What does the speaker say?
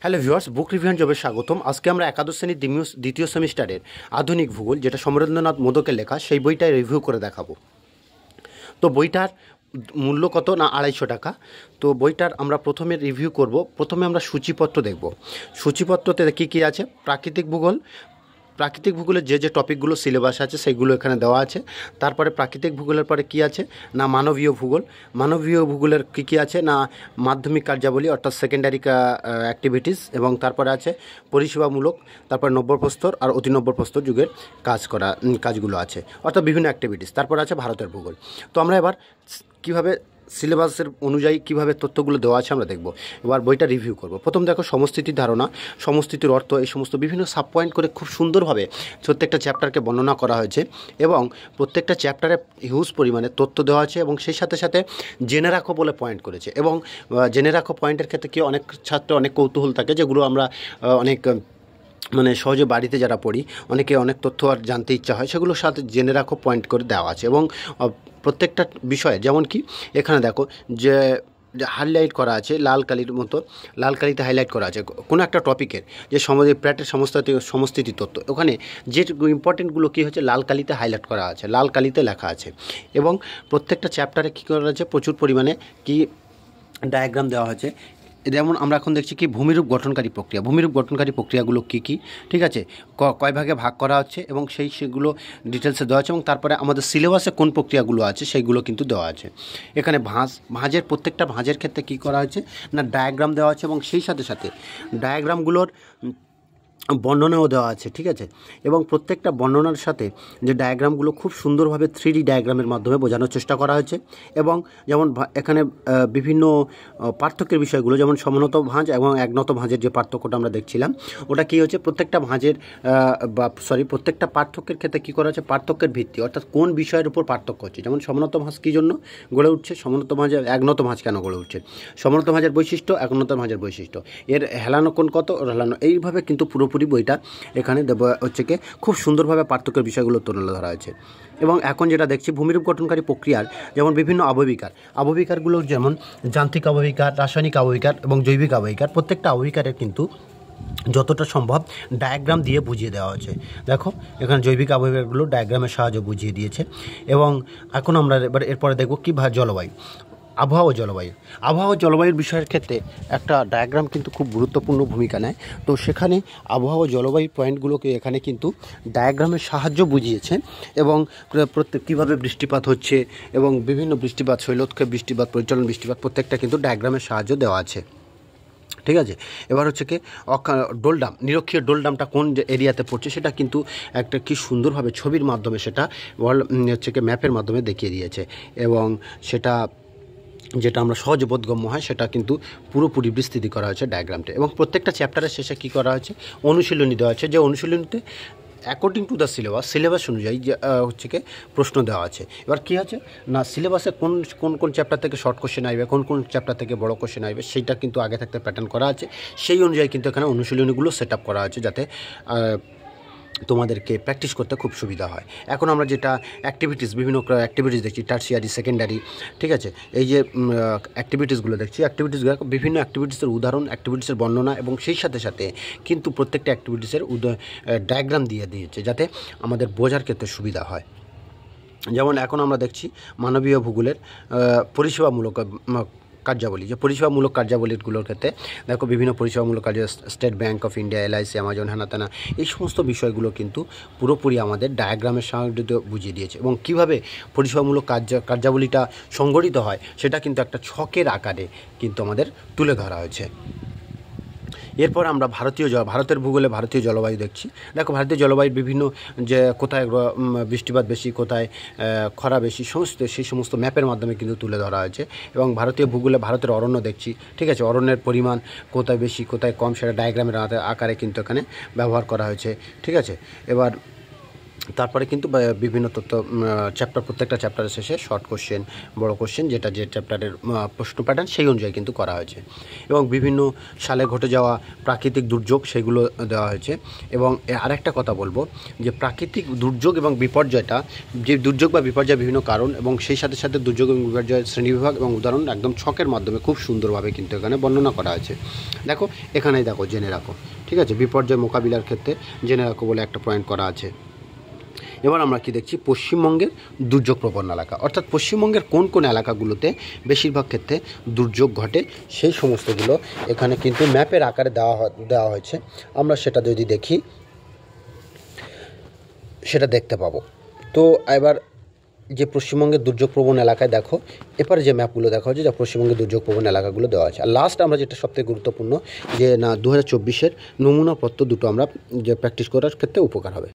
Hello viewers, book review and জবে স্বাগতম। আজকে আমরা একাদশ শ্রেণীর দ্বিতীয় সেমিস্টারের আধুনিক ভূগোল, যেটা সমরেন্দ্রনাথ মোদকের লেখা, সেই বইটাই রিভিউ করে দেখাবো। তো বইটার মূল্য কত না 250 টাকা। তো বইটার আমরা প্রথমে রিভিউ করব। প্রথমে আমরা সূচিপত্র দেখব। সূচিপত্রতে কী কী আছে? প্রাকৃতিক ভূগোলের যে টপিকগুলো সিলেবাস আছে সেইগুলো এখানে দেওয়া আছে। তারপরে প্রাকৃতিক ভূগোলের পরে কি আছে না মানবীয় ভূগোলের কী কী আছে না মাধ্যমিক কার্যাবলী অর্থাৎ সেকেন্ডারি অ্যাক্টিভিটিস, এবং তারপরে আছে পরিষেবামূলক, তারপর নব্যপ্রস্তর আর অতি নব্যপ্রস্তর যুগের কাজগুলো আছে, অর্থাৎ বিভিন্ন অ্যাক্টিভিটিস। তারপর আছে ভারতের ভূগোল। তো আমরা এবার কীভাবে সিলেবাসের অনুযায়ী কীভাবে তথ্যগুলো দেওয়া আছে আমরা দেখব। এবার বইটা রিভিউ করব। প্রথম দেখো সমস্থিতির ধারণা, সমস্থিতির অর্থ, এই সমস্ত বিভিন্ন সাব পয়েন্ট করে খুব সুন্দরভাবে প্রত্যেকটা চ্যাপ্টারকে বর্ণনা করা হয়েছে, এবং প্রত্যেকটা চ্যাপ্টারে হিউজ পরিমাণে তথ্য দেওয়া আছে, এবং সেই সাথে সাথে জেনে রাখো বলে পয়েন্ট করেছে। এবং জেনে রাখো পয়েন্টের ক্ষেত্রে কি অনেক ছাত্র অনেক কৌতূহল থাকে, যেগুলো আমরা অনেক সহজে বাড়িতে যারা পড়ি অনেকে অনেক তথ্য আর জানতে ইচ্ছা হয়, সেগুলোর সাথে জেনে রাখো পয়েন্ট করে দেওয়া আছে। এবং প্রত্যেকটা বিষয়ে যেমন কি এখানে দেখো যে হাইলাইট করা আছে লাল কালির মতো, লাল কালিতে হাইলাইট করা আছে কোনো একটা টপিকের যে প্র্যাটের সমস্থিতি তথ্য। ওখানে যে ইম্পর্টেন্টগুলো কী হচ্ছে লাল কালিতে হাইলাইট করা আছে, লাল কালিতে লেখা আছে। এবং প্রত্যেকটা চ্যাপ্টারে কী করা আছে প্রচুর পরিমাণে কি ডায়াগ্রাম দেওয়া হয়েছে। যেমন আমরা এখন দেখছি কি ভূমিরূপ গঠনকারী প্রক্রিয়াগুলো কী কী, ঠিক আছে, কয় ভাগে ভাগ করা হচ্ছে, এবং সেগুলো ডিটেলসে দেওয়া আছে। এবং তারপরে আমাদের সিলেবাসে কোন প্রক্রিয়াগুলো আছে সেইগুলো কিন্তু দেওয়া আছে। এখানে প্রত্যেকটা ভাঁজের ক্ষেত্রে কী করা হয়েছে না ডায়াগ্রাম দেওয়া আছে, এবং সেই সাথে সাথে ডায়াগ্রামগুলোর বর্ণনাও দেওয়া আছে, ঠিক আছে। এবং প্রত্যেকটা বর্ণনার সাথে যে ডায়াগ্রামগুলো খুব সুন্দরভাবে 3D ডায়াগ্রামের মাধ্যমে বোঝানোর চেষ্টা করা হয়েছে। এবং যেমন এখানে বিভিন্ন পার্থক্যের বিষয়গুলো, যেমন সমনত ভাঁজ এবং একনত ভাঁজের যে পার্থক্যটা আমরা দেখছিলাম, ওটা কী হচ্ছে প্রত্যেকটা পার্থক্যের ক্ষেত্রে কী করা হচ্ছে পার্থক্যের ভিত্তি, অর্থাৎ কোন বিষয়ের উপর পার্থক্য হচ্ছে। যেমন সমনত ভাঁজ কী জন্য গড়ে উঠছে, সমনত ভাঁজ একনত ভাঁজ কেন গড়ে উঠছে, সমনত ভাঁজের বৈশিষ্ট্য, একনত ভাঁজের বৈশিষ্ট্য, এর হেলানো কোণ কত, হেলানো, এইভাবে কিন্তু পুরোপুরি বইটা এখানে হচ্ছে কি খুব সুন্দরভাবে পার্থক্যের বিষয়গুলো তুলে ধরা হয়েছে। এবং এখন যেটা দেখছি ভূমিরূপ গঠনকারী প্রক্রিয়ার যেমন বিভিন্ন আবহবিকারগুলো, যেমন যান্ত্রিক আবহবিকার, রাসায়নিক আবহবিকার এবং জৈবিক আবহবিকার, প্রত্যেকটা আবহবিকারের কিন্তু যতটা সম্ভব ডায়াগ্রাম দিয়ে বুঝিয়ে দেওয়া হয়েছে। দেখো এখানে জৈবিক আবহবিকারগুলো ডায়াগ্রামের সাহায্যে বুঝিয়ে দিয়েছে। এবং এখন আমরা এরপরে দেখব কি জলবায়ু, আবহাওয়া ও জলবায়ুর বিষয়ের ক্ষেত্রে একটা ডায়াগ্রাম কিন্তু খুব গুরুত্বপূর্ণ ভূমিকা নেয়। তো সেখানে আবহাওয়া ও জলবায়ু পয়েন্টগুলোকে এখানে কিন্তু ডায়াগ্রামের সাহায্য বুঝিয়েছে, এবং কীভাবে বৃষ্টিপাত হচ্ছে এবং বিভিন্ন বৃষ্টিপাত, শৈলক্ষেপ বৃষ্টিপাত, পরিচালন বৃষ্টিপাত, প্রত্যেকটা কিন্তু ডায়াগ্রামের সাহায্য দেওয়া আছে, ঠিক আছে। এবার হচ্ছে কি ডোলডাম, নিরক্ষীয় ডোলডামটা কোন এরিয়াতে পড়ছে সেটা কিন্তু একটা কি সুন্দরভাবে ছবির মাধ্যমে সেটা হচ্ছে কি ম্যাপের মাধ্যমে দেখিয়ে দিয়েছে। এবং সেটা যেটা আমরা সহজে বোধগম্য হয় সেটা কিন্তু পুরোপুরি বিস্তৃতি করা হয়েছে ডায়াগ্রামটা। এবং প্রত্যেকটা চ্যাপ্টারের শেষে কী করা হয়েছে অনুশীলনী দেওয়া আছে, যে অনুশীলনীতে অ্যাকর্ডিং টু দ্য সিলেবাস অনুযায়ী যে হচ্ছে কি প্রশ্ন দেওয়া আছে। এবার কী আছে না সিলেবাসে কোন চ্যাপ্টার থেকে শর্ট কোশ্চেন আসবে, কোন চ্যাপ্টার থেকে বড় কোশ্চেন আসবে, সেইটা কিন্তু আগে থাকতে প্যাটার্ন করা আছে। সেই অনুযায়ী কিন্তু এখানে অনুশীলনীগুলো সেট আপ করা আছে, যাতে তোমাদেরকে প্র্যাকটিস করতে খুব সুবিধা হয়। এখন আমরা যেটা বিভিন্ন অ্যাক্টিভিটিস দেখছি, টার্সিয়ারি, সেকেন্ডারি, ঠিক আছে, এই যে অ্যাক্টিভিটিসগুলো দেখছি, বিভিন্ন অ্যাক্টিভিটিসের উদাহরণ, অ্যাক্টিভিটিসের বর্ণনা, এবং সেই সাথে সাথে কিন্তু প্রত্যেকটা অ্যাক্টিভিটিসের ডায়াগ্রাম দিয়ে দিয়েছে, যাতে আমাদের বোঝার ক্ষেত্রে সুবিধা হয়। যেমন এখন আমরা দেখছি মানবীয় ভূগোলের পরিষেবামূলক কার্যাবলী, যে পরিষেবামূলক কার্যাবলীগুলোর ক্ষেত্রে দেখো বিভিন্ন পরিষেবামূলক কার্য, state bank of India, LIC, Amazon, হেনাতেনা, এই সমস্ত বিষয়গুলো কিন্তু পুরোপুরি আমাদের ডায়াগ্রামের সাহায্যে বুঝিয়ে দিয়েছে। এবং কীভাবে পরিষেবামূলক কার্যাবলীটা সংগঠিত হয় সেটা কিন্তু একটা ছকের আকারে কিন্তু আমাদের তুলে ধরা হয়েছে। এরপর আমরা ভারতের ভূগোলে ভারতীয় জলবায়ু দেখছি। দেখো ভারতীয় জলবায়ুর বিভিন্ন যে কোথায় বৃষ্টিপাত বেশি, কোথায় খরা বেশি, সেই সমস্ত ম্যাপের মাধ্যমে কিন্তু তুলে ধরা হয়েছে। এবং ভারতীয় ভূগোলে ভারতের অরণ্য দেখছি, ঠিক আছে, অরণ্যের পরিমাণ কোথায় বেশি কোথায় কম সেটা ডায়াগ্রামের আকারে কিন্তু এখানে ব্যবহার করা হয়েছে, ঠিক আছে। এবার তারপরে কিন্তু বিভিন্ন তথ্য চ্যাপ্টার, প্রত্যেকটা চ্যাপ্টারের শেষে শর্ট কোশ্চেন, বড় কোশ্চেন, যেটা যে চ্যাপ্টারের প্রশ্ন প্যাটার্ন সেই অনুযায়ী কিন্তু করা হয়েছে। এবং বিভিন্ন সালে ঘটে যাওয়া প্রাকৃতিক দুর্যোগ সেগুলো দেওয়া হয়েছে। এবং আরেকটা কথা বলবো যে প্রাকৃতিক দুর্যোগ এবং বিপর্যয়টা, যে দুর্যোগ বা বিপর্যয় বিভিন্ন কারণ এবং সেই সাথে সাথে দুর্যোগ এবং বিপর্যয়ের শ্রেণীবিভাগ এবং উদাহরণ একদম ছকের মাধ্যমে খুব সুন্দরভাবে কিন্তু এখানে বর্ণনা করা আছে। দেখো এখানেই দেখো, জেনে রাখো, ঠিক আছে, বিপর্যয় মোকাবিলার ক্ষেত্রে জেনে রাখো বলে একটা পয়েন্ট করা আছে। এবার আমরা কি দেখছি, পশ্চিমবঙ্গের দুর্যোগ প্রবণ এলাকা, অর্থাৎ পশ্চিমবঙ্গের কোন কোন এলাকাগুলোতে বেশিরভাগ ক্ষেত্রে দুর্যোগ ঘটে সেই সমস্তগুলো এখানে কিন্তু ম্যাপের আকারে দেওয়া হয়েছে। আমরা সেটা যদি দেখি সেটা দেখতে পাবো। তো এবার যে পশ্চিমবঙ্গের দুর্যোগ প্রবণ এলাকায় দেখো, এবার যে ম্যাপগুলো দেখা হচ্ছে যা পশ্চিমবঙ্গের দুর্যোগ প্রবণ এলাকাগুলো দেওয়া আছে। আর লাস্ট আমরা যেটা সবথেকে গুরুত্বপূর্ণ, যে না 2024-এর নমুনা পত্র দুটো আমরা যে প্র্যাকটিস করার ক্ষেত্রে উপকার হবে।